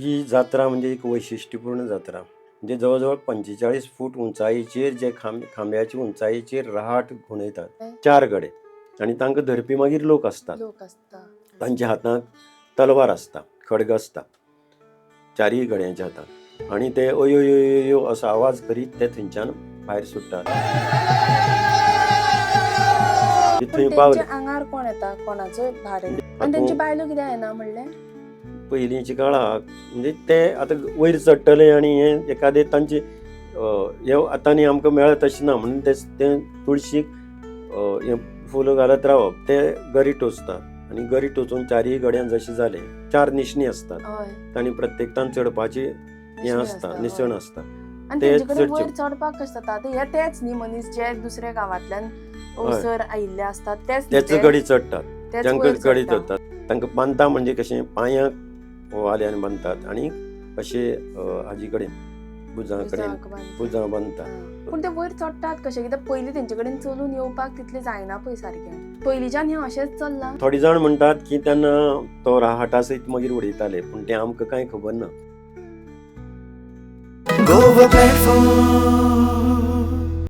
ही जात्रा म्हणजे एक वैशिष्ट्यपूर्ण जात्रा. म्हणजे जवळजवळ 45 फूट उंचायेचेर जे खांब्याची उंचायेचेर राहाट घुंवडायतात 4 गडे आणि तांकां धरपी मागीर लोक असतात. तांच्या हातांत तलवार आसता, खड्ग आसता चारय गड्यांच्या हातांत आणि ते अयो यो यो यो असो आवाज करीत ते थंयच्यान भायर सुट्टात. थंय पावले आंगार कोण येता, कोणाचो भार आनी तेंची बायलो कित्याक येना म्हणले पयलींच्या काळाक म्हणजे ते आतां वयर चडटले आनी हे एखादे तांचे हे आतांनी आमकां मेळत अशें ना म्हणून ते तुळशीक हे फुलां घालत रावप. ते गरी टोचतात आनी गरी टोचून चारय गड्यान जशें जालें 4 निशणी आसतात आनी प्रत्येकटान चडपाची हें आसता निसण आसता. ते वयर चडपाक कशें जाता हे तेच न्ही मनीस जे दुसऱ्या गांवांतल्यान ओसर आयिल्ले असतात तेच गडी चडटात जांकां गडी चडटात तांकां बांदता म्हणजे कशें पांयांक वाल्यान बांदतात आनी अशे हाजे कडेन भुजां कडेन बांदतात. पूण ते वयर चडटात कशे कित्याक पयलीं तेंचे कडेन चलून येवपाक तितलें जायना पळय सारकें. पयलींच्यान हें अशेंच चल्लां. थोडे जाण म्हणटात की तेन्ना तो राहाटा सयत मागीर उडयताले पूण तें आमकां कांय खबर ना.